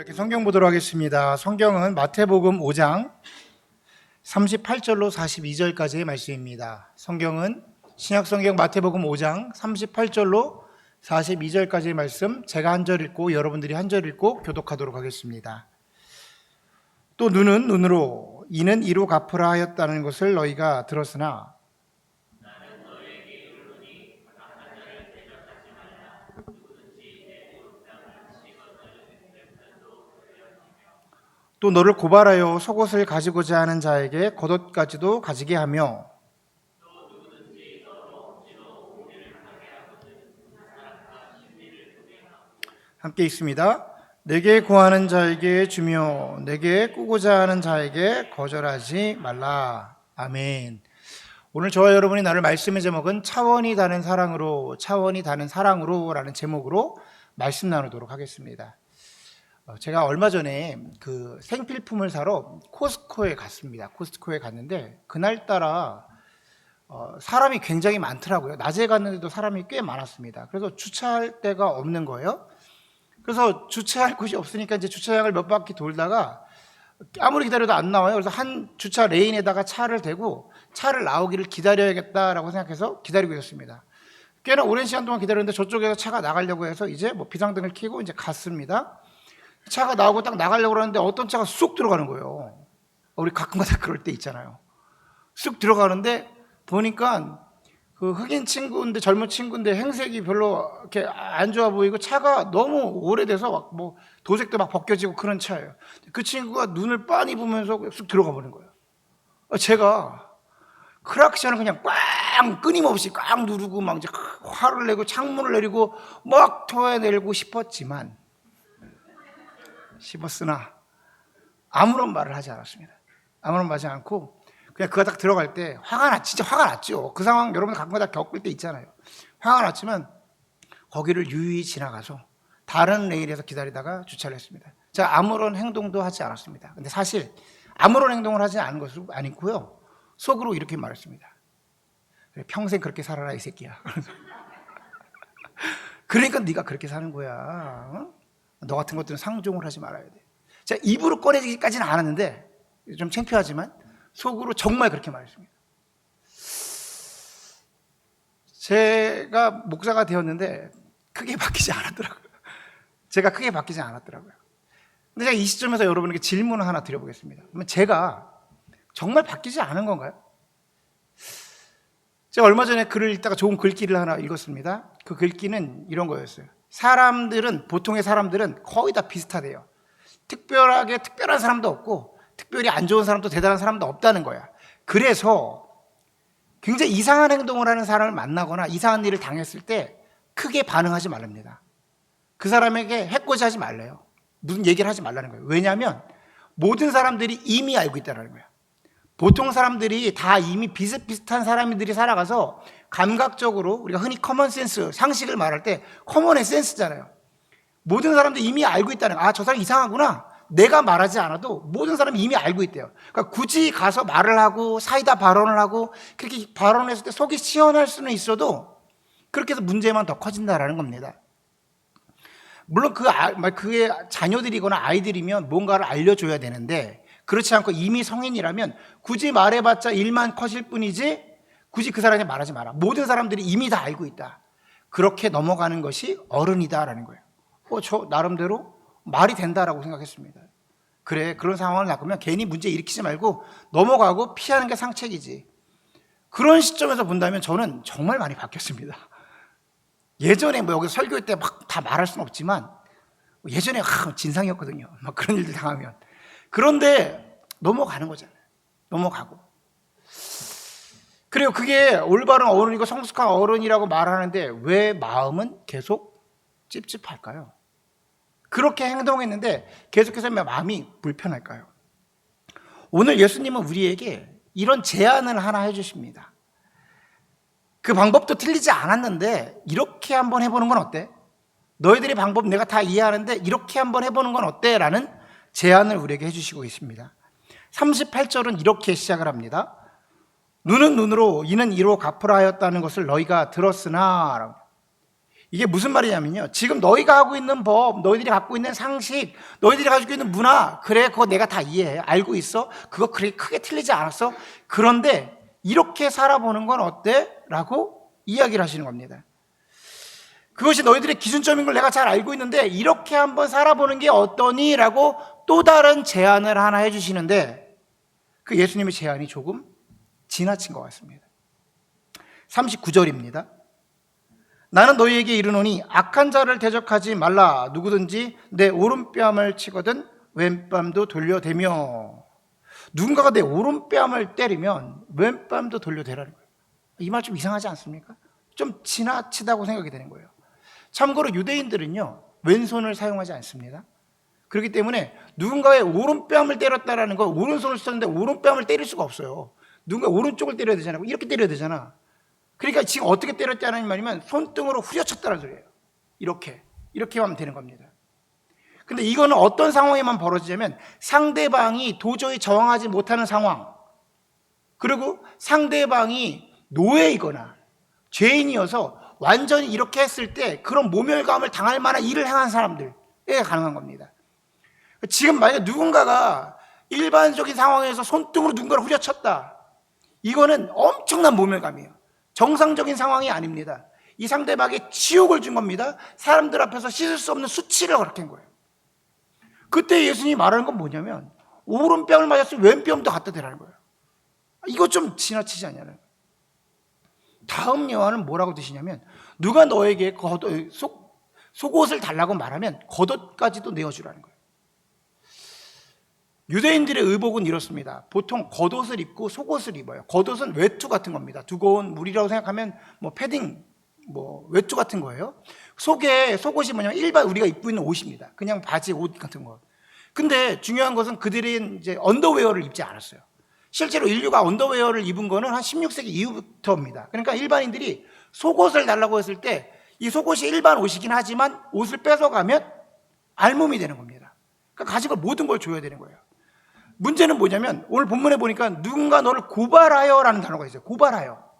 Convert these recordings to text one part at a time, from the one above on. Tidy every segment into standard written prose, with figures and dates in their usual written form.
이렇게 성경 보도록 하겠습니다. 성경은 마태복음 5장 38절로 42절까지의 말씀입니다. 성경은 신약성경 마태복음 5장 38절로 42절까지의 말씀, 제가 한 절 읽고 여러분들이 한 절 읽고 교독하도록 하겠습니다. 또 눈은 눈으로 이는 이로 갚으라 하였다는 것을 너희가 들었으나 또 너를 고발하여 속옷을 가지고자 하는 자에게 겉옷까지도 가지게 하며 함께 있습니다. 내게 구하는 자에게 주며 내게 꾸고자 하는 자에게 거절하지 말라. 아멘. 오늘 저와 여러분이 나눌 말씀의 제목은 차원이 다른 사랑으로, 차원이 다른 사랑으로 라는 제목으로 말씀 나누도록 하겠습니다. 제가 얼마 전에 그 생필품을 사러 코스트코에 갔습니다. 코스트코에 갔는데 그날따라 사람이 굉장히 많더라고요. 낮에 갔는데도 사람이 꽤 많았습니다. 그래서 주차할 데가 없는 거예요. 그래서 주차할 곳이 없으니까 이제 주차장을 몇 바퀴 돌다가 아무리 기다려도 안 나와요. 그래서 한 주차 레인에다가 차를 대고 차를 나오기를 기다려야겠다라고 생각해서 기다리고 있었습니다. 꽤나 오랜 시간 동안 기다렸는데 저쪽에서 차가 나가려고 해서 이제 비상등을 켜고 이제 갔습니다. 차가 나오고 딱 나가려고 그러는데 어떤 차가 쑥 들어가는 거예요. 우리 가끔가다 그럴 때 있잖아요. 쑥 들어가는데 보니까 그 흑인 친구인데, 젊은 친구인데 행색이 별로 이렇게 안 좋아 보이고 차가 너무 오래돼서 뭐 도색도 막 벗겨지고 그런 차예요. 그 친구가 눈을 빤히 보면서 쑥 들어가 버린 거예요. 제가 크락션을 그냥 꽝 끊임없이 꽝 누르고 막 이제 화를 내고 창문을 내리고 막 토해내고 싶었으나 아무런 말을 하지 않았습니다. 아무런 말 하지 않고 그냥 그가 딱 들어갈 때 진짜 화가 났죠. 그 상황 여러분 가끔 다 겪을 때 있잖아요. 화가 났지만 거기를 유유히 지나가서 다른 레일에서 기다리다가 주차를 했습니다. 제가 아무런 행동도 하지 않았습니다. 근데 사실 아무런 행동을 하지 않은 것은 아니고요. 속으로 이렇게 말했습니다. 그래, 평생 그렇게 살아라 이 새끼야. 그러니까 네가 그렇게 사는 거야. 어? 너 같은 것들은 상종을 하지 말아야 돼. 제가 입으로 꺼내기까지는 않았는데 좀 창피하지만 속으로 정말 그렇게 말했습니다. 제가 목사가 되었는데 크게 바뀌지 않았더라고요. 제가 크게 바뀌지 않았더라고요. 근데 제가 이 시점에서 여러분에게 질문을 하나 드려보겠습니다. 그러면 제가 정말 바뀌지 않은 건가요? 제가 얼마 전에 글을 읽다가 좋은 글귀를 하나 읽었습니다. 그 글귀는 이런 거였어요. 보통의 사람들은 거의 다 비슷하대요. 특별하게 특별한 사람도 없고 특별히 안 좋은 사람도 대단한 사람도 없다는 거야. 그래서 굉장히 이상한 행동을 하는 사람을 만나거나 이상한 일을 당했을 때 크게 반응하지 말랍니다. 그 사람에게 해코지 하지 말래요. 무슨 얘기를 하지 말라는 거예요. 왜냐하면 모든 사람들이 이미 알고 있다는 거예요. 보통 사람들이 다 이미 비슷비슷한 사람들이 살아가서 감각적으로 우리가 흔히 커먼센스, 상식을 말할 때 커먼의 센스잖아요. 모든 사람들이 이미 알고 있다는 거예요. 저 사람 이상하구나. 내가 말하지 않아도 모든 사람이 이미 알고 있대요. 그러니까 굳이 가서 말을 하고 사이다 발언을 하고 그렇게 발언했을 때 속이 시원할 수는 있어도 그렇게 해서 문제만 더 커진다라는 겁니다. 물론 그의 자녀들이거나 아이들이면 뭔가를 알려줘야 되는데 그렇지 않고 이미 성인이라면 굳이 말해봤자 일만 커질 뿐이지 굳이 그 사람이 말하지 마라. 모든 사람들이 이미 다 알고 있다. 그렇게 넘어가는 것이 어른이다라는 거예요. 저 나름대로 말이 된다라고 생각했습니다. 그래, 그런 상황을 겪으면 괜히 문제 일으키지 말고 넘어가고 피하는 게 상책이지. 그런 시점에서 본다면 저는 정말 많이 바뀌었습니다. 예전에 여기 설교할 때 막 다 말할 수는 없지만 예전에 진상이었거든요. 막 그런 일들 당하면. 그런데 넘어가는 거잖아요. 넘어가고. 그리고 그게 올바른 어른이고 성숙한 어른이라고 말하는데 왜 마음은 계속 찝찝할까요? 그렇게 행동했는데 계속해서 마음이 불편할까요? 오늘 예수님은 우리에게 이런 제안을 하나 해주십니다. 그 방법도 틀리지 않았는데 이렇게 한번 해보는 건 어때? 너희들의 방법 내가 다 이해하는데 이렇게 한번 해보는 건 어때? 라는 제안을 우리에게 해주시고 있습니다. 38절은 이렇게 시작을 합니다. 눈은 눈으로 이는 이로 갚으라 하였다는 것을 너희가 들었으나 이게 무슨 말이냐면요, 지금 너희가 하고 있는 법, 너희들이 갖고 있는 상식, 너희들이 가지고 있는 문화, 그래 그거 내가 다 이해해, 알고 있어, 그거 그렇게 크게 틀리지 않았어. 그런데 이렇게 살아보는 건 어때? 라고 이야기를 하시는 겁니다. 그것이 너희들의 기준점인 걸 내가 잘 알고 있는데 이렇게 한번 살아보는 게 어떠니? 라고 또 다른 제안을 하나 해주시는데, 그 예수님의 제안이 조금 지나친 것 같습니다. 39절입니다. 나는 너희에게 이르노니 악한 자를 대적하지 말라. 누구든지 내 오른뺨을 치거든 왼뺨도 돌려대며. 누군가가 내 오른뺨을 때리면 왼뺨도 돌려대라는 거예요. 이 말 좀 이상하지 않습니까? 좀 지나치다고 생각이 되는 거예요. 참고로 유대인들은요, 왼손을 사용하지 않습니다. 그렇기 때문에 누군가의 오른뺨을 때렸다라는 거, 오른손을 썼는데 오른뺨을 때릴 수가 없어요. 누군가 오른쪽을 때려야 되잖아요. 이렇게 때려야 되잖아. 그러니까 지금 어떻게 때렸다는 말이면 손등으로 후려쳤다는 소리예요. 이렇게 하면 되는 겁니다. 근데 이거는 어떤 상황에만 벌어지냐면 상대방이 도저히 저항하지 못하는 상황, 그리고 상대방이 노예이거나 죄인이어서 완전히 이렇게 했을 때 그런 모멸감을 당할 만한 일을 행한 사람들에 가능한 겁니다. 지금 만약에 누군가가 일반적인 상황에서 손등으로 누군가를 후려쳤다, 이거는 엄청난 모멸감이에요. 정상적인 상황이 아닙니다. 이 상대방에게 치욕을 준 겁니다. 사람들 앞에서 씻을 수 없는 수치를 허락한 거예요. 그때 예수님이 말하는 건 뭐냐면 오른뺨을 맞았으면 왼뺨도 갖다 대라는 거예요. 이거 좀 지나치지 않냐는. 다음 예화는 뭐라고 드시냐면, 누가 너에게 속옷을 달라고 말하면 겉옷까지도 내어주라는 거예요. 유대인들의 의복은 이렇습니다. 보통 겉옷을 입고 속옷을 입어요. 겉옷은 외투 같은 겁니다. 두꺼운 물이라고 생각하면 패딩, 외투 같은 거예요. 속옷이 뭐냐면 일반 우리가 입고 있는 옷입니다. 그냥 바지, 옷 같은 거. 근데 중요한 것은 그들은 이제 언더웨어를 입지 않았어요. 실제로 인류가 언더웨어를 입은 거는 한 16세기 이후부터입니다. 그러니까 일반인들이 속옷을 달라고 했을 때 이 속옷이 일반 옷이긴 하지만 옷을 뺏어가면 알몸이 되는 겁니다. 그러니까 가진 걸 모든 걸 줘야 되는 거예요. 문제는 뭐냐면 오늘 본문에 보니까 누군가 너를 고발하여라는 단어가 있어요. 고발하여.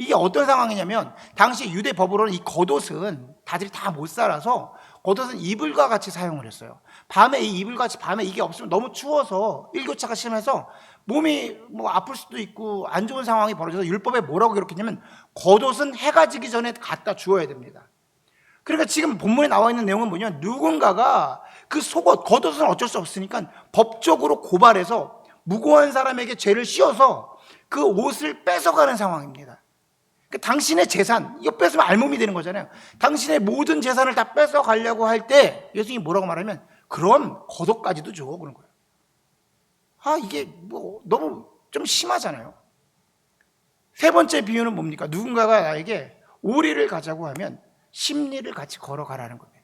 이게 어떤 상황이냐면 당시 유대 법으로는 이 겉옷은 다들 다 못 살아서 겉옷은 이불과 같이 사용을 했어요. 밤에 이 이불같이 밤에 이게 없으면 너무 추워서 일교차가 심해서 몸이 아플 수도 있고 안 좋은 상황이 벌어져서 율법에 뭐라고 기록했냐면 겉옷은 해가 지기 전에 갖다 주어야 됩니다. 그러니까 지금 본문에 나와 있는 내용은 뭐냐면 누군가가 그 속옷, 겉옷은 어쩔 수 없으니까 법적으로 고발해서 무고한 사람에게 죄를 씌워서 그 옷을 뺏어가는 상황입니다. 그러니까 당신의 재산, 이거 뺏으면 알몸이 되는 거잖아요. 당신의 모든 재산을 다 뺏어가려고 할 때 예수님이 뭐라고 말하면 그럼 겉옷까지도 줘, 그런 거예요. 이게 너무 좀 심하잖아요. 세 번째 비유는 뭡니까? 누군가가 나에게 오리를 가자고 하면 십리를 같이 걸어가라는 겁니다.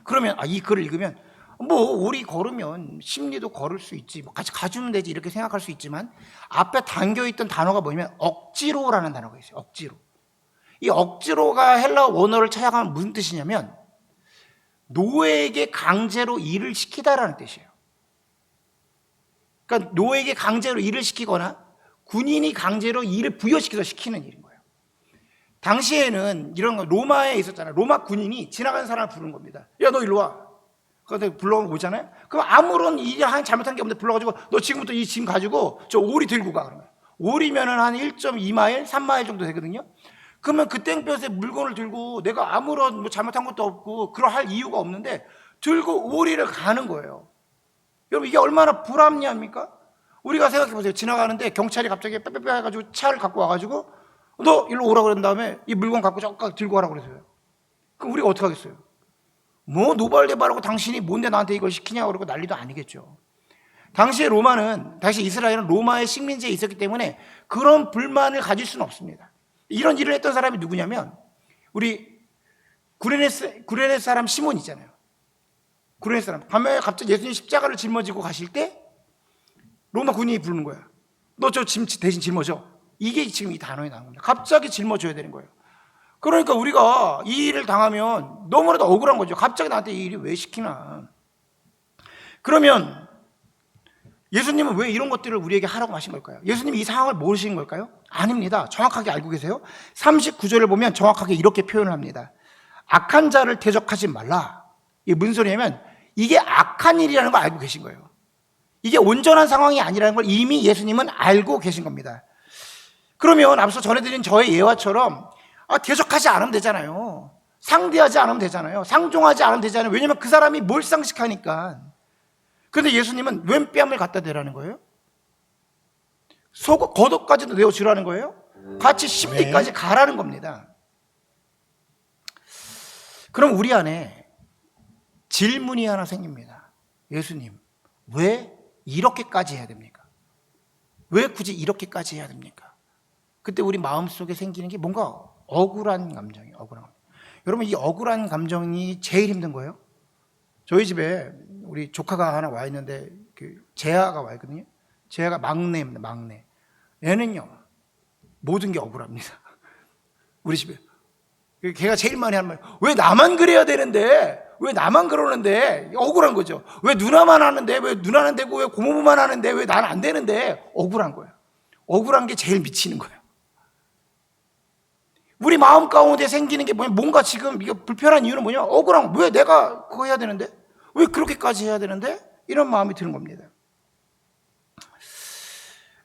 그러면 이 글을 읽으면 오리 걸으면 십리도 걸을 수 있지, 같이 가주면 되지, 이렇게 생각할 수 있지만 앞에 담겨있던 단어가 뭐냐면 억지로라는 단어가 있어요. 억지로. 이 억지로가 헬라어 원어를 찾아가면 무슨 뜻이냐면 노예에게 강제로 일을 시키다라는 뜻이에요. 그러니까 노예에게 강제로 일을 시키거나 군인이 강제로 일을 부여시켜서 시키는 일인 거예요. 당시에는 이런 거 로마에 있었잖아요. 로마 군인이 지나가는 사람을 부르는 겁니다. 야, 너 일로 와. 그런데 불러오잖아요. 그럼 아무런 일이 잘못한 게 없는데 불러가지고 너 지금부터 이 짐 가지고 저 오리 들고 가. 그러면 오리면은 한 1.2마일, 3마일 정도 되거든요. 그러면 그 땡볕에 물건을 들고 내가 아무런 잘못한 것도 없고 그러할 이유가 없는데 들고 오리를 가는 거예요. 여러분 이게 얼마나 불합리합니까? 우리가 생각해 보세요. 지나가는데 경찰이 갑자기 빼빼빼 해가지고 차를 갖고 와가지고 너 일로 오라고 그런 다음에 이 물건 갖고 쫙 들고 가라고 그랬어요. 그럼 우리가 어떻게 하겠어요? 노발대발하고 당신이 뭔데 나한테 이걸 시키냐고 그러고 난리도 아니겠죠. 당시 이스라엘은 로마의 식민지에 있었기 때문에 그런 불만을 가질 수는 없습니다. 이런 일을 했던 사람이 누구냐면 우리 구레네 사람 시몬 있잖아요. 구레네 사람. 밤에 갑자기 예수님 십자가를 짊어지고 가실 때 로마 군인이 부르는 거야. 너 저 짐 대신 짊어져. 이게 지금 이 단어에 나온 겁니다. 갑자기 짊어져야 되는 거예요. 그러니까 우리가 이 일을 당하면 너무나도 억울한 거죠. 갑자기 나한테 이 일이 왜 시키나. 그러면 예수님은 왜 이런 것들을 우리에게 하라고 하신 걸까요? 예수님이 이 상황을 모르시는 걸까요? 아닙니다. 정확하게 알고 계세요. 39절을 보면 정확하게 이렇게 표현을 합니다. 악한 자를 대적하지 말라. 이게 무슨 소리냐면 이게 악한 일이라는 걸 알고 계신 거예요. 이게 온전한 상황이 아니라는 걸 이미 예수님은 알고 계신 겁니다. 그러면 앞서 전해드린 저의 예화처럼 대적하지 않으면 되잖아요. 상대하지 않으면 되잖아요. 상종하지 않으면 되잖아요. 왜냐하면 그 사람이 몰상식하니까. 그런데 예수님은 웬 뺨을 갖다 대라는 거예요? 속옷 겉옷까지도 내어주라는 거예요? 같이 십리까지 가라는 겁니다. 그럼 우리 안에 질문이 하나 생깁니다. 예수님, 왜 이렇게까지 해야 됩니까? 왜 굳이 이렇게까지 해야 됩니까? 그때 우리 마음속에 생기는 게 뭔가 억울한 감정이에요. 억울한 감정. 여러분, 이 억울한 감정이 제일 힘든 거예요. 저희 집에 우리 조카가 하나 와 있는데 재하가 와 있거든요. 재하가 막내입니다. 막내. 얘는요 모든 게 억울합니다. 우리 집에 걔가 제일 많이 하는 말, 왜 나만 그래야 되는데, 왜 나만 그러는데, 억울한 거죠. 왜 누나만 하는데, 왜 누나는 되고, 왜 고모부만 하는데, 왜 나는 안 되는데, 억울한 거예요. 억울한 게 제일 미치는 거예요. 우리 마음 가운데 생기는 게 뭐냐, 뭔가 지금 이거 불편한 이유는 뭐냐, 억울한 거. 왜 내가 그거 해야 되는데, 왜 그렇게까지 해야 되는데, 이런 마음이 드는 겁니다.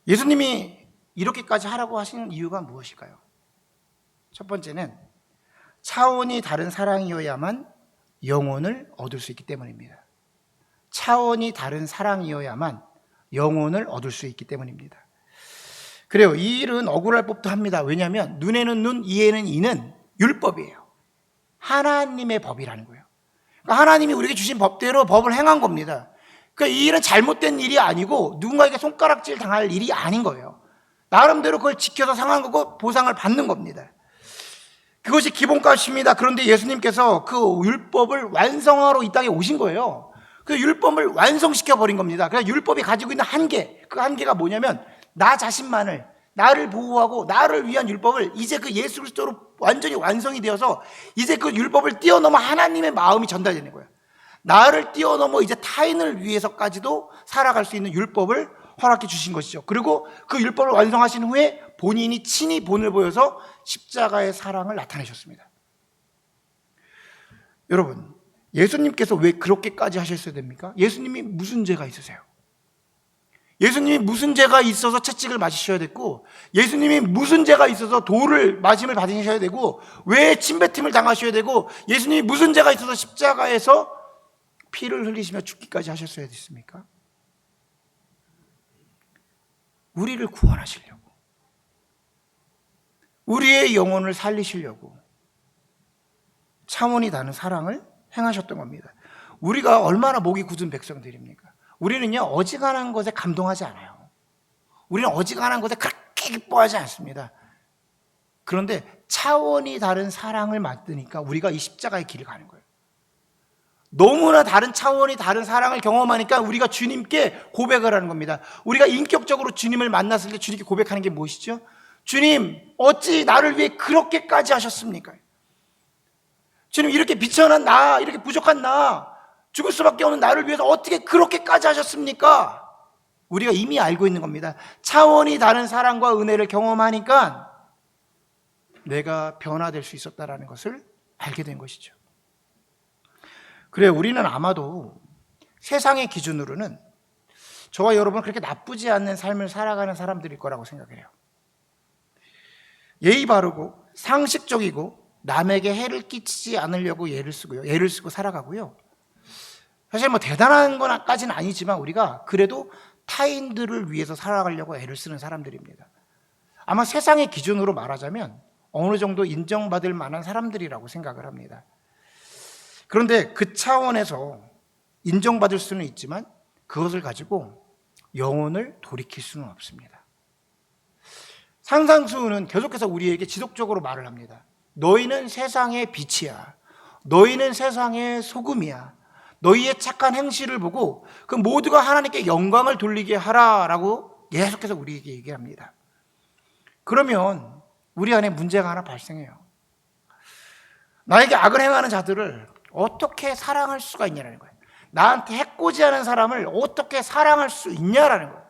예수님이 이렇게까지 하라고 하시는 이유가 무엇일까요? 첫 번째는 차원이 다른 사랑이어야만 영혼을 얻을 수 있기 때문입니다. 차원이 다른 사랑이어야만 영혼을 얻을 수 있기 때문입니다. 그래요. 이 일은 억울할 법도 합니다. 왜냐하면 눈에는 눈, 이에는 이는 율법이에요. 하나님의 법이라는 거예요. 그러니까 하나님이 우리에게 주신 법대로 법을 행한 겁니다. 그러니까 이 일은 잘못된 일이 아니고 누군가에게 손가락질 당할 일이 아닌 거예요. 나름대로 그걸 지켜서 상한 거고 보상을 받는 겁니다. 그것이 기본값입니다. 그런데 예수님께서 그 율법을 완성하러 이 땅에 오신 거예요. 그 율법을 완성시켜 버린 겁니다. 그래서 율법이 가지고 있는 한계, 그 한계가 뭐냐면 나 자신만을, 나를 보호하고 나를 위한 율법을 이제 그 예수 그리스도로 완전히 완성이 되어서 이제 그 율법을 뛰어넘어 하나님의 마음이 전달되는 거예요. 나를 뛰어넘어 이제 타인을 위해서까지도 살아갈 수 있는 율법을 허락해 주신 것이죠. 그리고 그 율법을 완성하신 후에 본인이 친히 본을 보여서 십자가의 사랑을 나타내셨습니다. 여러분, 예수님께서 왜 그렇게까지 하셨어야 됩니까? 예수님이 무슨 죄가 있으세요? 예수님이 무슨 죄가 있어서 채찍을 맞으셔야 됐고, 예수님이 무슨 죄가 있어서 돌을 맞음을 받으셔야 되고, 왜 침뱉음을 당하셔야 되고, 예수님이 무슨 죄가 있어서 십자가에서 피를 흘리시며 죽기까지 하셨어야 됐습니까? 우리를 구원하시려고, 우리의 영혼을 살리시려고 차원이 다른 사랑을 행하셨던 겁니다. 우리가 얼마나 목이 굳은 백성들입니까? 우리는요 어지간한 것에 감동하지 않아요. 우리는 어지간한 것에 그렇게 기뻐하지 않습니다. 그런데 차원이 다른 사랑을 만드니까 우리가 이 십자가의 길을 가는 거예요. 너무나 다른 차원이 다른 사랑을 경험하니까 우리가 주님께 고백을 하는 겁니다. 우리가 인격적으로 주님을 만났을 때 주님께 고백하는 게 무엇이죠? 주님, 어찌 나를 위해 그렇게까지 하셨습니까? 주님, 이렇게 비천한 나, 이렇게 부족한 나, 죽을 수밖에 없는 나를 위해서 어떻게 그렇게까지 하셨습니까? 우리가 이미 알고 있는 겁니다. 차원이 다른 사랑과 은혜를 경험하니까 내가 변화될 수 있었다는 것을 알게 된 것이죠. 그래, 우리는 아마도 세상의 기준으로는 저와 여러분은 그렇게 나쁘지 않는 삶을 살아가는 사람들일 거라고 생각을 해요. 예의 바르고 상식적이고 남에게 해를 끼치지 않으려고 예를 쓰고 살아가고요. 사실 뭐 대단한 건까지는 아니지만 우리가 그래도 타인들을 위해서 살아가려고 애를 쓰는 사람들입니다. 아마 세상의 기준으로 말하자면 어느 정도 인정받을 만한 사람들이라고 생각을 합니다. 그런데 그 차원에서 인정받을 수는 있지만 그것을 가지고 영혼을 돌이킬 수는 없습니다. 산상수훈은 계속해서 우리에게 지속적으로 말을 합니다. 너희는 세상의 빛이야. 너희는 세상의 소금이야. 너희의 착한 행실을 보고 그 모두가 하나님께 영광을 돌리게 하라라고 계속해서 우리에게 얘기합니다. 그러면 우리 안에 문제가 하나 발생해요. 나에게 악을 행하는 자들을 어떻게 사랑할 수가 있냐라는 거예요. 나한테 해코지하는 사람을 어떻게 사랑할 수 있냐라는 거예요.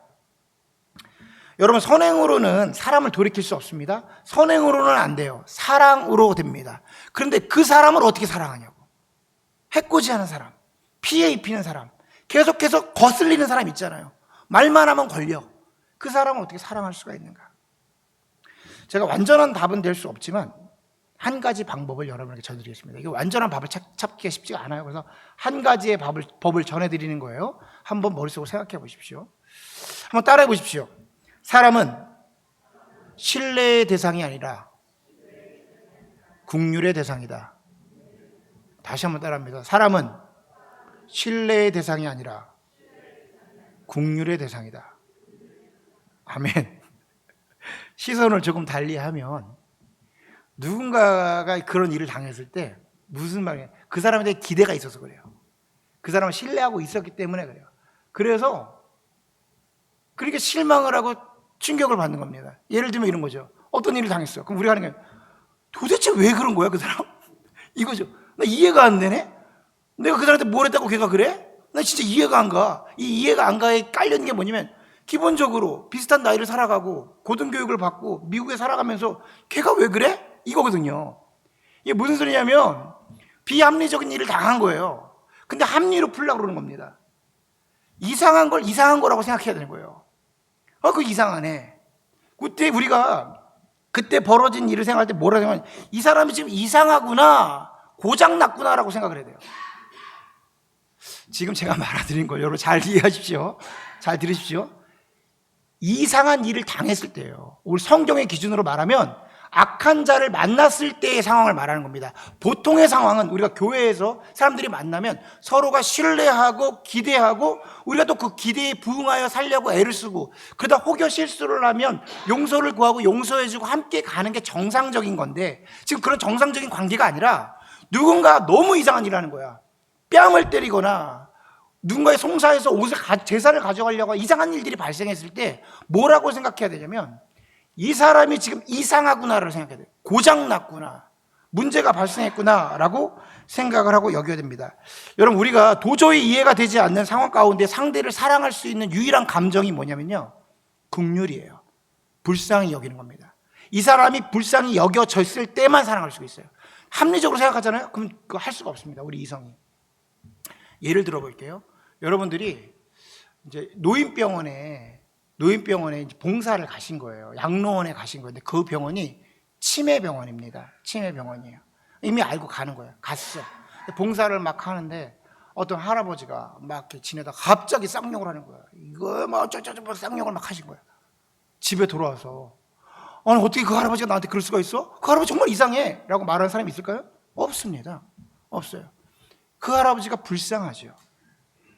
여러분, 선행으로는 사람을 돌이킬 수 없습니다. 선행으로는 안 돼요. 사랑으로 됩니다. 그런데 그 사람을 어떻게 사랑하냐고. 해코지하는 사람, 피해 입히는 사람, 계속해서 거슬리는 사람 있잖아요. 말만 하면 걸려. 그 사람을 어떻게 사랑할 수가 있는가? 제가 완전한 답은 될 수 없지만 한 가지 방법을 여러분에게 전해드리겠습니다. 이게 완전한 밥을 찾기가 쉽지가 않아요. 그래서 한 가지의 법을 전해드리는 거예요. 한번 머릿속으로 생각해 보십시오. 한번 따라해 보십시오. 사람은 신뢰의 대상이 아니라 긍휼의 대상이다. 다시 한번 따라합니다. 사람은 신뢰의 대상이 아니라 긍휼의 대상이다. 아멘. 시선을 조금 달리하면 누군가가 그런 일을 당했을 때 무슨 말이에요? 그 사람에 대해 기대가 있어서 그래요. 그 사람을 신뢰하고 있었기 때문에 그래요. 그래서 그렇게 실망을 하고 충격을 받는 겁니다. 예를 들면 이런 거죠. 어떤 일을 당했어. 그럼 우리가 하는 게 도대체 왜 그런 거야, 그 사람? 이거죠. 나 이해가 안 되네? 내가 그 사람한테 뭘 했다고 걔가 그래? 나 진짜 이해가 안 가. 이 이해가 안 가에 깔려있는 게 뭐냐면 기본적으로 비슷한 나이를 살아가고 고등교육을 받고 미국에 살아가면서 걔가 왜 그래? 이거거든요. 이게 무슨 소리냐면 비합리적인 일을 당한 거예요. 근데 합리로 풀려고 그러는 겁니다. 이상한 걸 이상한 거라고 생각해야 되는 거예요. 그거 이상하네. 그때 우리가 그때 벌어진 일을 생각할 때 뭐라 생각하냐, 이 사람이 지금 이상하구나, 고장났구나라고 생각을 해야 돼요. 지금 제가 말해드린 걸 여러분 잘 이해하십시오. 잘 들으십시오. 이상한 일을 당했을 때예요. 우리 성경의 기준으로 말하면 악한 자를 만났을 때의 상황을 말하는 겁니다. 보통의 상황은 우리가 교회에서 사람들이 만나면 서로가 신뢰하고 기대하고 우리가 또 그 기대에 부응하여 살려고 애를 쓰고 그러다 혹여 실수를 하면 용서를 구하고 용서해주고 함께 가는 게 정상적인 건데 지금 그런 정상적인 관계가 아니라 누군가 너무 이상한 일을 하는 거야. 뺨을 때리거나 누군가의 송사에서 제사를 가져가려고 이상한 일들이 발생했을 때 뭐라고 생각해야 되냐면 이 사람이 지금 이상하구나를 생각해야 돼요. 고장났구나, 문제가 발생했구나라고 생각을 하고 여겨야 됩니다. 여러분, 우리가 도저히 이해가 되지 않는 상황 가운데 상대를 사랑할 수 있는 유일한 감정이 뭐냐면요, 긍휼이에요. 불쌍히 여기는 겁니다. 이 사람이 불쌍히 여겨졌을 때만 사랑할 수가 있어요. 합리적으로 생각하잖아요. 그럼 그거 할 수가 없습니다. 우리 이성이. 예를 들어 볼게요. 여러분들이 이제 노인병원에 이제 봉사를 가신 거예요. 양로원에 가신 건데 그 병원이 치매병원입니다. 치매병원이에요. 이미 알고 가는 거예요. 갔어. 봉사를 막 하는데 어떤 할아버지가 막 이렇게 지내다가 갑자기 쌍욕을 하는 거예요. 이거 막 어쩌고 쌍욕을 막 하신 거예요. 집에 돌아와서 아니 어떻게 그 할아버지가 나한테 그럴 수가 있어? 그 할아버지 정말 이상해 라고 말하는 사람이 있을까요? 없습니다. 없어요. 그 할아버지가 불쌍하죠.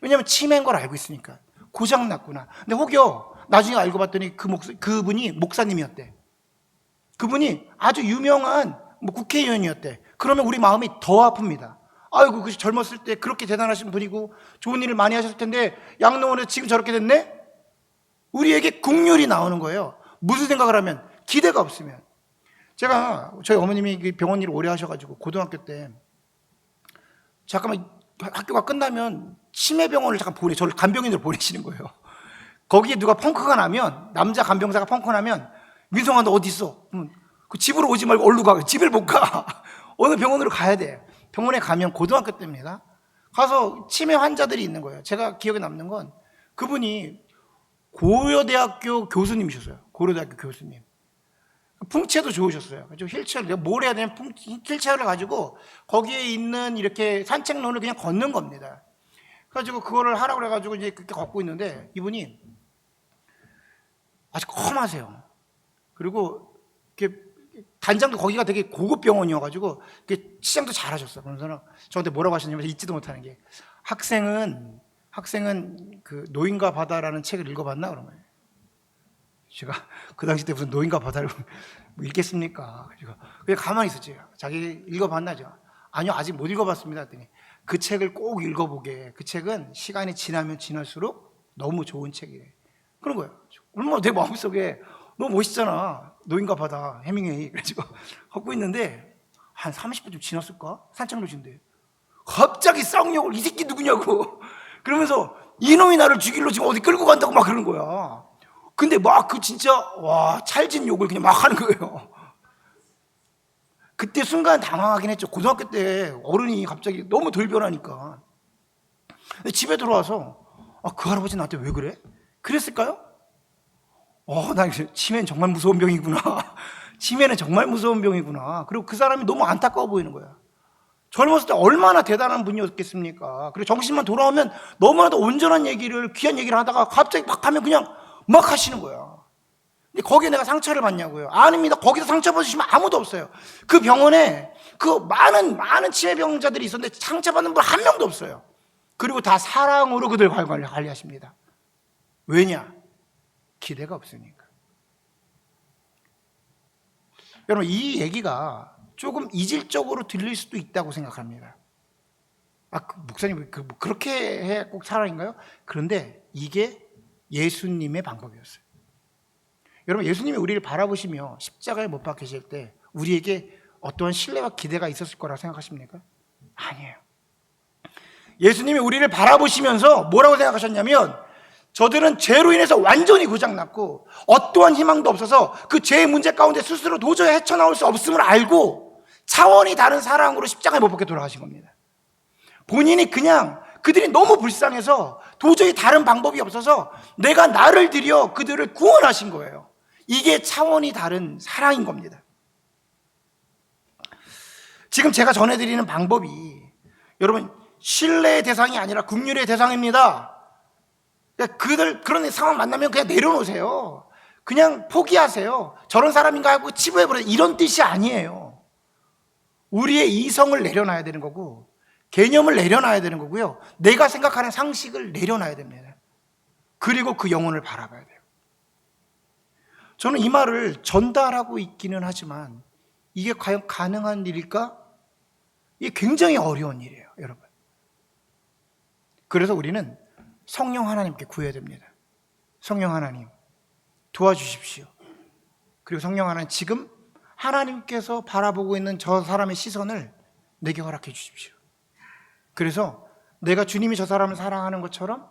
왜냐하면 치매인 걸 알고 있으니까. 고장났구나. 근데 혹여 나중에 알고 봤더니 그분이 목사님이었대. 그분이 아주 유명한 국회의원이었대. 그러면 우리 마음이 더 아픕니다. 아이고, 그 젊었을 때 그렇게 대단하신 분이고 좋은 일을 많이 하셨을 텐데 양로원에서 지금 저렇게 됐네? 우리에게 긍휼이 나오는 거예요. 무슨 생각을 하면? 기대가 없으면. 제가 저희 어머님이 병원 일을 오래 하셔가지고 고등학교 때 잠깐만 학교가 끝나면 치매병원을 잠깐 저를 간병인으로 보내시는 거예요. 거기에 누가 펑크가 나면, 남자 간병사가 펑크가 나면, 민성아 너 어디 있어? 그 집으로 오지 말고 얼른 가. 집을 못 가. 어느 병원으로 가야 돼. 병원에 가면 고등학교 때입니다. 가서 치매 환자들이 있는 거예요. 제가 기억에 남는 건 그분이 고려대학교 교수님이셨어요. 고려대학교 교수님. 풍채도 좋으셨어요. 휠체어를, 내가 뭘 해야 되냐면 휠체어를 가지고 거기에 있는 이렇게 산책로를 그냥 걷는 겁니다. 그래가지고 그거를 하라고 그래가지고 이제 그렇게 걷고 있는데 이분이 아주 험하세요. 그리고 이렇게 단장도 거기가 되게 고급 병원이어가지고 치장도 잘하셨어요. 그래서 저한테 뭐라고 하셨냐면 잊지도 못하는 게 학생은 그 노인과 바다라는 책을 읽어봤나 그러면 제가 그 당시 때 무슨 노인과 바다를 읽겠습니까? 그냥 가만히 있었지. 자기 읽어봤나죠? 아니요, 아직 못 읽어봤습니다. 했더니 그 책을 꼭 읽어보게. 그 책은 시간이 지나면 지날수록 너무 좋은 책이래. 그런 거예요. 얼마나 내 마음속에 너무 멋있잖아. 노인과 바다, 해밍웨이. 그래가지고 걷고 있는데 한 30분쯤 지났을까? 산책로인데 갑자기 쌍욕을 이 새끼 누구냐고 그러면서 이놈이 나를 죽이러 지금 어디 끌고 간다고 막 그러는 거야. 근데 막 그 진짜 와 찰진 욕을 그냥 막 하는 거예요. 그때 순간 당황하긴 했죠. 고등학교 때 어른이 갑자기 너무 덜 변하니까. 근데 집에 들어와서 그 할아버지 나한테 왜 그래? 그랬을까요? 나 치매는 정말 무서운 병이구나. 치매는 정말 무서운 병이구나. 그리고 그 사람이 너무 안타까워 보이는 거야. 젊었을 때 얼마나 대단한 분이었겠습니까? 그리고 정신만 돌아오면 너무나도 온전한 얘기를, 귀한 얘기를 하다가 갑자기 막 하면 그냥 막 하시는 거야. 근데 거기에 내가 상처를 받냐고요? 아닙니다. 거기서 상처 받으시면 아무도 없어요. 그 병원에 그 많은 치매병자들이 있었는데 상처받는 분 한 명도 없어요. 그리고 다 사랑으로 그들 관리하십니다. 왜냐? 기대가 없으니까. 여러분, 이 얘기가 조금 이질적으로 들릴 수도 있다고 생각합니다. 목사님, 그렇게 해야 꼭 사랑인가요? 그런데 이게 예수님의 방법이었어요. 여러분, 예수님이 우리를 바라보시며 십자가에 못 박히실 때 우리에게 어떠한 신뢰와 기대가 있었을 거라고 생각하십니까? 아니에요. 예수님이 우리를 바라보시면서 뭐라고 생각하셨냐면, 저들은 죄로 인해서 완전히 고장났고 어떠한 희망도 없어서 그 죄의 문제 가운데 스스로 도저히 헤쳐나올 수 없음을 알고 차원이 다른 사랑으로 십자가에 못 박혀 돌아가신 겁니다. 본인이 그냥 그들이 너무 불쌍해서 도저히 다른 방법이 없어서 내가 나를 들여 그들을 구원하신 거예요. 이게 차원이 다른 사랑인 겁니다. 지금 제가 전해드리는 방법이 여러분 신뢰의 대상이 아니라 긍휼의 대상입니다. 그러니까 그런 상황 만나면 그냥 내려놓으세요. 그냥 포기하세요. 저런 사람인가 하고 치부해버려요. 이런 뜻이 아니에요. 우리의 이성을 내려놔야 되는 거고 개념을 내려놔야 되는 거고요. 내가 생각하는 상식을 내려놔야 됩니다. 그리고 그 영혼을 바라봐야 돼요. 저는 이 말을 전달하고 있기는 하지만 이게 과연 가능한 일일까? 이게 굉장히 어려운 일이에요, 여러분. 그래서 우리는 성령 하나님께 구해야 됩니다. 성령 하나님 도와주십시오. 그리고 성령 하나님 지금 하나님께서 바라보고 있는 저 사람의 시선을 내게 허락해 주십시오. 그래서 내가 주님이 저 사람을 사랑하는 것처럼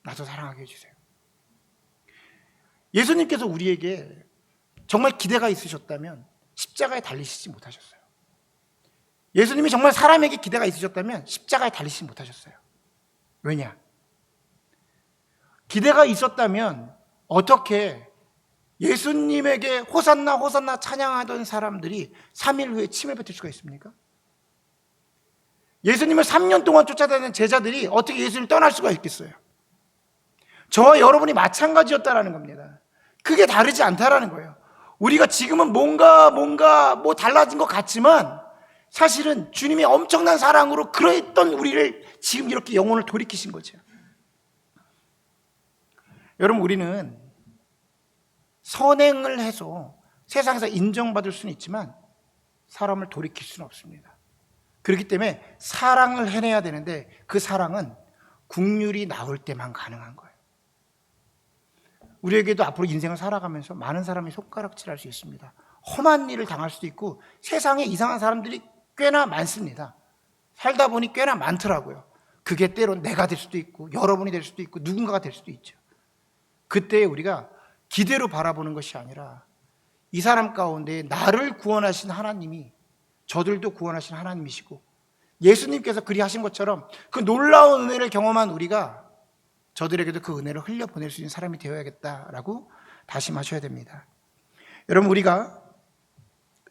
나도 사랑하게 해주세요. 예수님께서 우리에게 정말 기대가 있으셨다면 십자가에 달리시지 못하셨어요. 예수님이 정말 사람에게 기대가 있으셨다면 십자가에 달리시지 못하셨어요. 왜냐? 기대가 있었다면 어떻게 예수님에게 호산나 호산나 찬양하던 사람들이 3일 후에 침을 뱉을 수가 있습니까? 예수님을 3년 동안 쫓아다니는 제자들이 어떻게 예수님을 떠날 수가 있겠어요? 저와 여러분이 마찬가지였다라는 겁니다. 크게 다르지 않다라는 거예요. 우리가 지금은 뭔가 뭐 달라진 것 같지만 사실은 주님의 엄청난 사랑으로 그러했던 우리를 지금 이렇게 영혼을 돌이키신 거죠. 여러분, 우리는 선행을 해서 세상에서 인정받을 수는 있지만 사람을 돌이킬 수는 없습니다. 그렇기 때문에 사랑을 해내야 되는데 그 사랑은 긍휼이 나올 때만 가능한 거예요. 우리에게도 앞으로 인생을 살아가면서 많은 사람이 손가락질할 수 있습니다. 험한 일을 당할 수도 있고 세상에 이상한 사람들이 꽤나 많습니다. 살다 보니 꽤나 많더라고요. 그게 때론 내가 될 수도 있고 여러분이 될 수도 있고 누군가가 될 수도 있죠. 그때 우리가 기대로 바라보는 것이 아니라 이 사람 가운데 나를 구원하신 하나님이 저들도 구원하신 하나님이시고 예수님께서 그리하신 것처럼 그 놀라운 은혜를 경험한 우리가 저들에게도 그 은혜를 흘려보낼 수 있는 사람이 되어야겠다라고 다짐하셔야 됩니다. 여러분, 우리가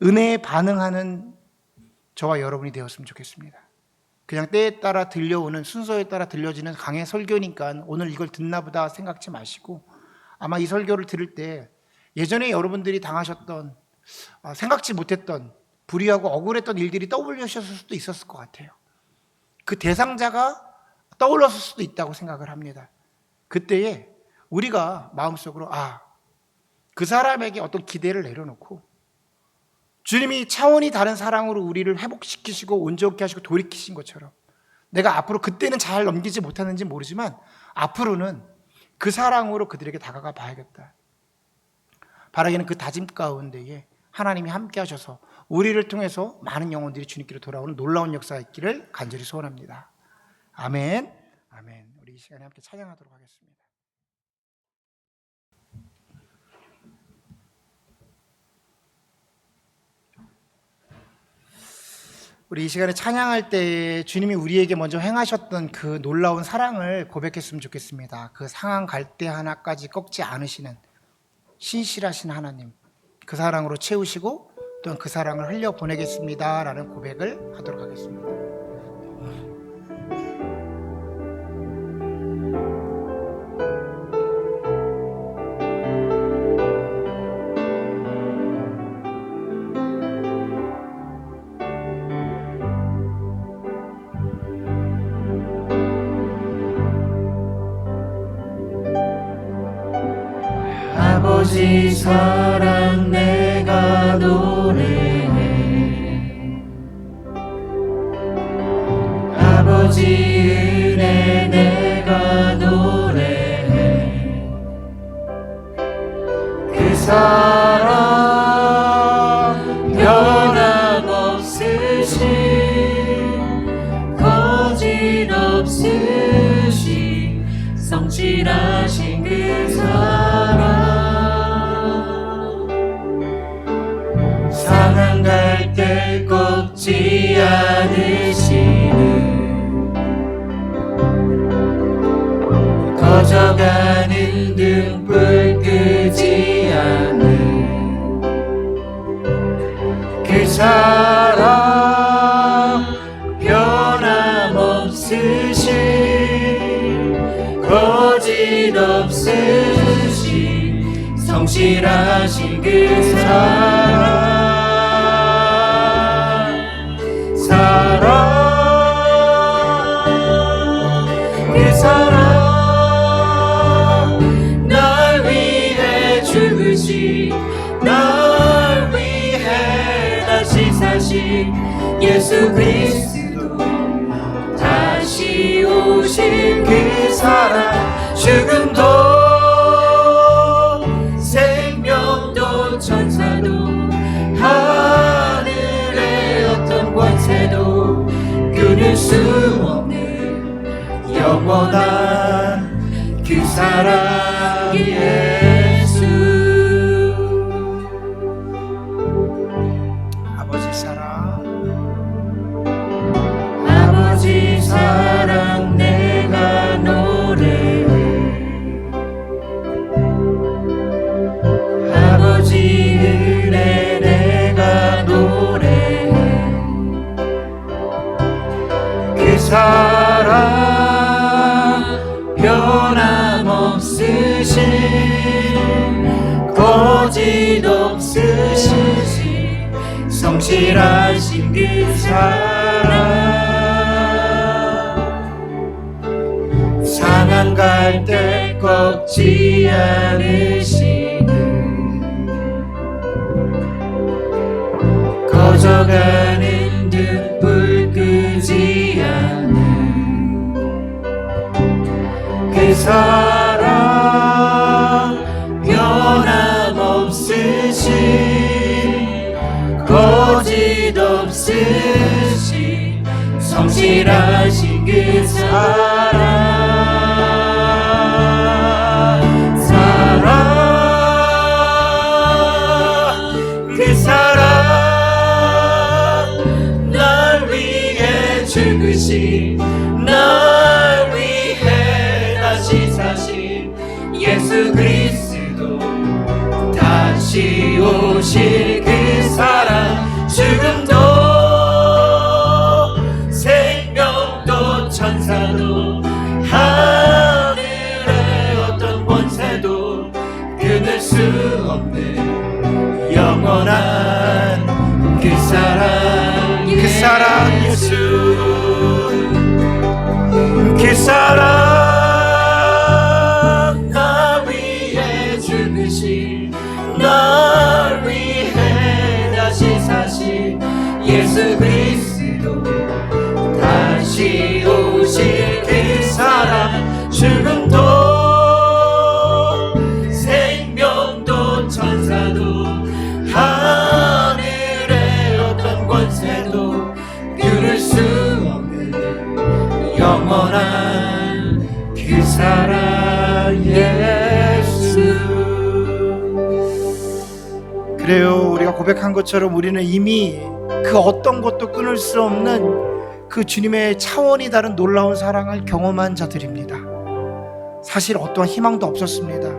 은혜에 반응하는 저와 여러분이 되었으면 좋겠습니다. 그냥 때에 따라 들려오는 순서에 따라 들려지는 강의 설교니까 오늘 이걸 듣나 보다 생각지 마시고 아마 이 설교를 들을 때 예전에 여러분들이 당하셨던 생각지 못했던 불의하고 억울했던 일들이 떠올리셨을 수도 있었을 것 같아요. 그 대상자가 떠올랐을 수도 있다고 생각을 합니다. 그때에 우리가 마음속으로 그 사람에게 어떤 기대를 내려놓고 주님이 차원이 다른 사랑으로 우리를 회복시키시고 온전케 하시고 돌이키신 것처럼 내가 앞으로 그때는 잘 넘기지 못하는지 모르지만 앞으로는 그 사랑으로 그들에게 다가가 봐야겠다. 바라기는 그 다짐 가운데에 하나님이 함께 하셔서 우리를 통해서 많은 영혼들이 주님께로 돌아오는 놀라운 역사가 있기를 간절히 소원합니다. 아멘. 아멘. 우리 이 시간에 함께 찬양하도록 하겠습니다. 우리 이 시간에 찬양할 때 주님이 우리에게 먼저 행하셨던 그 놀라운 사랑을 고백했으면 좋겠습니다. 그 상한 갈대 하나까지 꺾지 않으시는 신실하신 하나님, 그 사랑으로 채우시고 또한 그 사랑을 흘려보내겠습니다 라는 고백을 하도록 하겠습니다. 아버지 사랑 내가 노래해, 아버지 은혜 내가 노래해. 그 사랑 변함없으신 거짓 없으신 성실하신 그 사랑, 상한 갈대 꺾지 않으시는, 꺼져가는 등불 끄지 않는 그 사랑, 변함없으신 거짓 없으신 성실하신 그 사랑, 그 사랑, 날 위해 죽으신, 날 위해 다시 사신 예수 그리스도, 다시 오신 그 사랑, 죽음도 생명도 천사도 하늘의 어떤 권세도 끊을 수 없는 영원한 그 사랑 예수. 아버지 사랑, 아버지 사랑 내가 노래해, 아버지 은혜 내가 노래해. 그 사랑 변함없으신 거짓 없으신 성실하신 그 사랑, 상한 갈대 꺾지 않으시는, 꺼져가는 등불 끄지 않는 그 사랑, 변함없으신 거짓 없으신 성실하신 그 사랑, 그 사랑, 날 위해 죽으신, 날 위해 다시 사신 예수 그리스도, 다시 오실 그 사랑, 죽음도 생명도 천사도 하늘의 어떤 권세도 끊을 수 없는 영원한 그 사랑, 그 사랑 예수, 그 사랑, 나 위해 죽으신, 날 위해 다시 사신 예수 그리스도, 다시 오실 그 사랑, 죽음도 생명도 천사도 하늘의 어떤 권세도 끊을 수 없는 영원한 그래요. 우리가 고백한 것처럼 우리는 이미 그 어떤 것도 끊을 수 없는 그 주님의 차원이 다른 놀라운 사랑을 경험한 자들입니다. 사실 어떠한 희망도 없었습니다.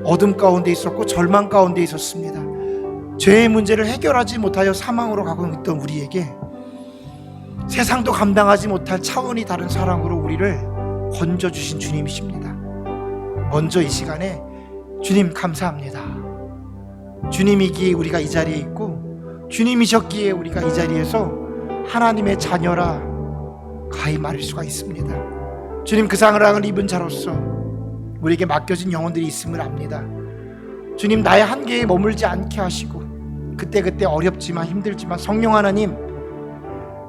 어둠 가운데 있었고 절망 가운데 있었습니다. 죄의 문제를 해결하지 못하여 사망으로 가고 있던 우리에게 세상도 감당하지 못할 차원이 다른 사랑으로 우리를 건져주신 주님이십니다. 먼저 이 시간에 주님 감사합니다. 주님이기에 우리가 이 자리에 있고 주님이셨기에 우리가 이 자리에서 하나님의 자녀라 가히 말할 수가 있습니다. 주님, 그 사랑을 입은 자로서 우리에게 맡겨진 영혼들이 있음을 압니다. 주님, 나의 한계에 머물지 않게 하시고 그때그때 어렵지만 힘들지만 성령 하나님,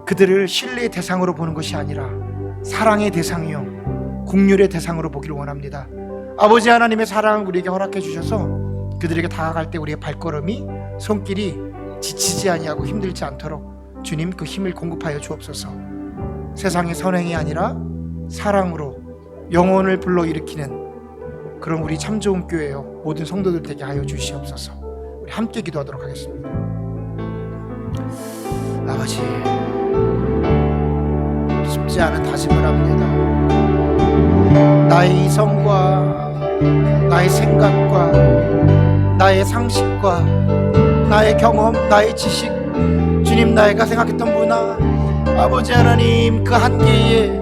그들을 신뢰의 대상으로 보는 것이 아니라 사랑의 대상이요 긍휼의 대상으로 보기를 원합니다. 아버지 하나님의 사랑을 우리에게 허락해 주셔서 그들에게 다가갈 때 우리의 발걸음이 손길이 지치지 아니하고 힘들지 않도록 주님 그 힘을 공급하여 주옵소서. 세상의 선행이 아니라 사랑으로 영혼을 불러일으키는 그런 우리 참 좋은 교회요 모든 성도들 되게 하여 주시옵소서. 우리 함께 기도하도록 하겠습니다. 아버지, 쉽지 않은 다짐을 합니다. 나의 이성과 나의 생각과 나의 상식과 나의 경험, 나의 지식, 주님, 나이가 생각했던 문화, 아버지 하나님 그 한계에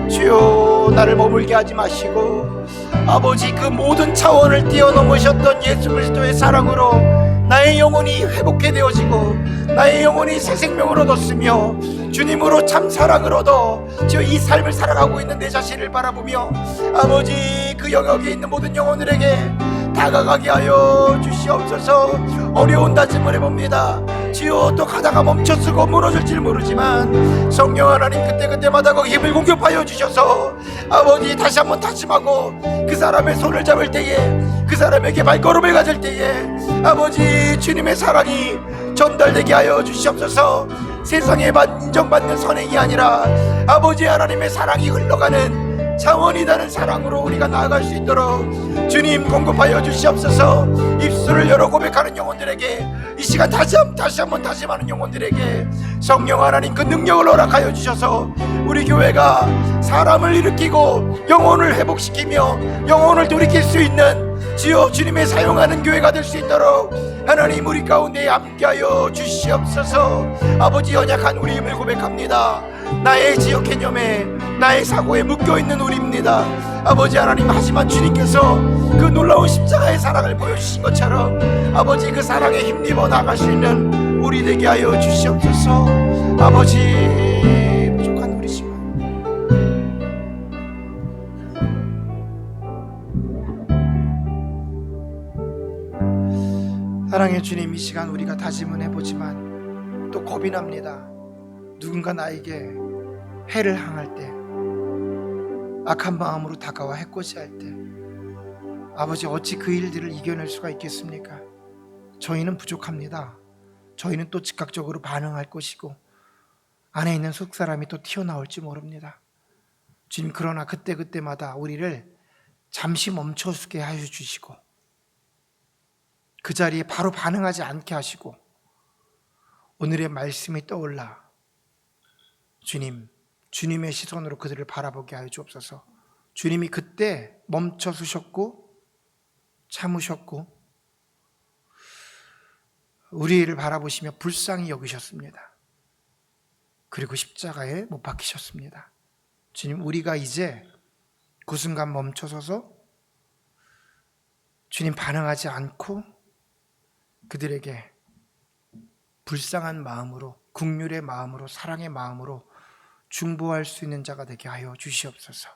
주여 나를 머물게 하지 마시고 아버지 그 모든 차원을 뛰어넘으셨던 예수 그리스도의 사랑으로 나의 영혼이 회복해 되어지고 나의 영혼이 새 생명을 얻었으며 주님으로 참 사랑을 얻어 주여 이 삶을 살아가고 있는 내 자신을 바라보며 아버지 그 영역에 있는 모든 영혼들에게 다가가게 하여 주시옵소서. 어려운 다짐을 해봅니다. 주여 또 가다가 멈춰서고 무너질지 모르지만 성령 하나님 그때그때마다 그 힘을 공급하여 주셔서 아버지 다시 한번 다짐하고 그 사람의 손을 잡을 때에 그 사람에게 발걸음을 가질 때에 아버지 주님의 사랑이 전달되게 하여 주시옵소서. 세상에 인정받는 선행이 아니라 아버지 하나님의 사랑이 흘러가는 차원이 다른 사랑으로 우리가 나아갈 수 있도록 주님 공급하여 주시옵소서. 입술을 열어 고백하는 영혼들에게 이 시간 다시 한번 다짐하는 영혼들에게 성령 하나님 그 능력을 허락하여 주셔서 우리 교회가 사람을 일으키고 영혼을 회복시키며 영혼을 돌이킬 수 있는 주여 주님의 사용하는 교회가 될 수 있도록 하나님 우리 가운데 함께하여 주시옵소서. 아버지, 연약한 우리 힘을 고백합니다. 나의 지역 개념에 나의 사고에 묶여있는 우리입니다. 아버지 하나님, 하지만 주님께서 그 놀라운 십자가의 사랑을 보여주신 것처럼 아버지 그 사랑에 힘입어 나갈 수 있는 우리 되게 하여 주시옵소서. 아버지, 부족한 우리지만 사랑의 주님, 이 시간 우리가 다짐은 해보지만 또 겁이 납니다. 누군가 나에게 해를 항할 때, 악한 마음으로 다가와 해코지할 때 아버지, 어찌 그 일들을 이겨낼 수가 있겠습니까? 저희는 부족합니다. 저희는 또 즉각적으로 반응할 것이고 안에 있는 속사람이 또 튀어나올지 모릅니다. 주님, 그러나 그때그때마다 우리를 잠시 멈춰서게 하여 주시고 그 자리에 바로 반응하지 않게 하시고 오늘의 말씀이 떠올라 주님의 시선으로 그들을 바라보게 하여 주옵소서. 주님이 그때 멈춰 서셨고 참으셨고 우리를 바라보시며 불쌍히 여기셨습니다. 그리고 십자가에 못 박히셨습니다. 주님, 우리가 이제 그 순간 멈춰서서 주님 반응하지 않고 그들에게 불쌍한 마음으로, 긍휼의 마음으로, 사랑의 마음으로 중보할 수 있는 자가 되게 하여 주시옵소서.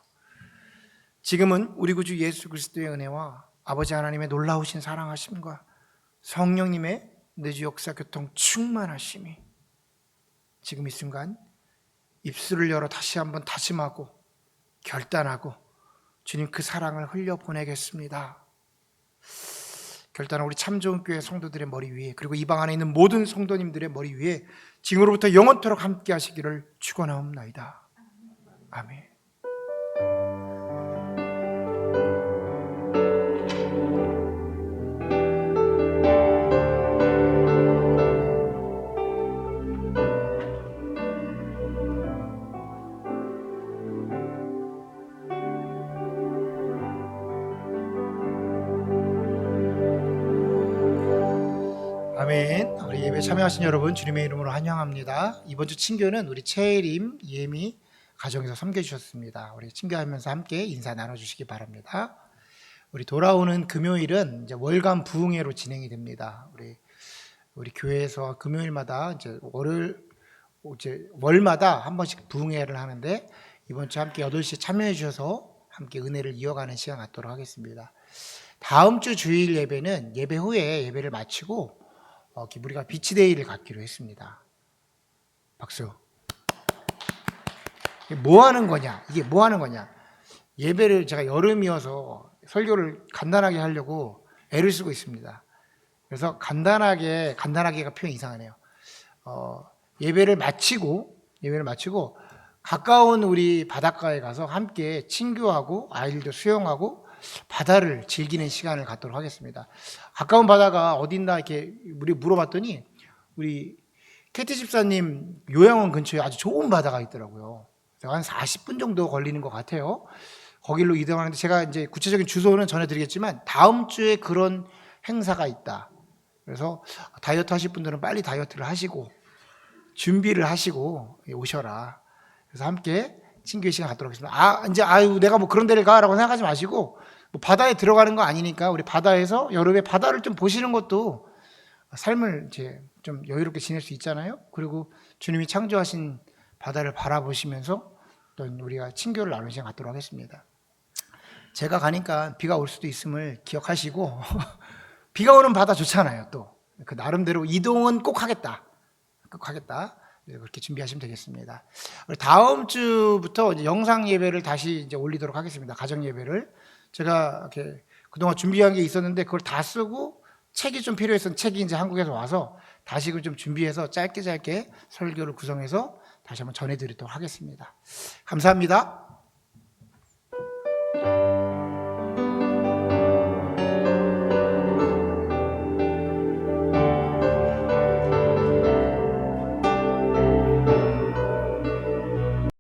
지금은 우리 구주 예수 그리스도의 은혜와 아버지 하나님의 놀라우신 사랑하심과 성령님의 내주 역사 교통 충만하심이 지금 이 순간 입술을 열어 다시 한번 다짐하고 결단하고 주님 그 사랑을 흘려보내겠습니다. 결단은 우리 참 좋은 교회 성도들의 머리 위에, 그리고 이 방 안에 있는 모든 성도님들의 머리 위에 지금으로부터 영원토록 함께 하시기를 축원하옵나이다. 아멘. 아멘. 우리 예배 참여하신 여러분 주님의 이름으로 환영합니다. 이번 주 친교는 우리 채림, 예미 가정에서 섬겨주셨습니다. 우리 친교하면서 함께 인사 나눠주시기 바랍니다. 우리 돌아오는 금요일은 이제 월간 부흥회로 진행이 됩니다. 우리 교회에서 금요일마다 이제 월마다 한 번씩 부흥회를 하는데 이번 주 함께 8시에 참여해 주셔서 함께 은혜를 이어가는 시간 갖도록 하겠습니다. 다음 주 주일 예배는 예배 후에 예배를 마치고 우리가 비치데이를 갖기로 했습니다. 박수. 이게 뭐 하는 거냐? 예배를 제가 여름이어서 설교를 간단하게 하려고 애를 쓰고 있습니다. 그래서 간단하게가 표현 이상하네요. 예배를 마치고 가까운 우리 바닷가에 가서 함께 친교하고 아이들도 수영하고 바다를 즐기는 시간을 갖도록 하겠습니다. 가까운 바다가 어딘가 이렇게 우리 물어봤더니 우리 캐티 집사님 요양원 근처에 아주 좋은 바다가 있더라고요. 한 40분 정도 걸리는 것 같아요. 거길로 이동하는데 제가 이제 구체적인 주소는 전해드리겠지만 다음 주에 그런 행사가 있다. 그래서 다이어트 하실 분들은 빨리 다이어트를 하시고 준비를 하시고 오셔라. 그래서 함께 친교의 시간 갖도록 하겠습니다. 내가 뭐 그런 데를 가라고 생각하지 마시고 뭐 바다에 들어가는 거 아니니까 우리 바다에서 여름에 바다를 좀 보시는 것도 삶을 이제 좀 여유롭게 지낼 수 있잖아요. 그리고 주님이 창조하신 바다를 바라보시면서 또 우리가 친교를 나누는 시간 갖도록 하겠습니다. 제가 가니까 비가 올 수도 있음을 기억하시고 비가 오는 바다 좋잖아요. 또 그 나름대로 이동은 꼭 하겠다. 그렇게 준비하시면 되겠습니다. 다음 주부터 이제 영상 예배를 다시 이제 올리도록 하겠습니다. 가정 예배를 제가 이렇게 그동안 준비한 게 있었는데 그걸 다 쓰고 책이 좀 필요해서 책이 이제 한국에서 와서 다시 그걸 좀 준비해서 짧게 설교를 구성해서 다시 한번 전해드리도록 하겠습니다. 감사합니다.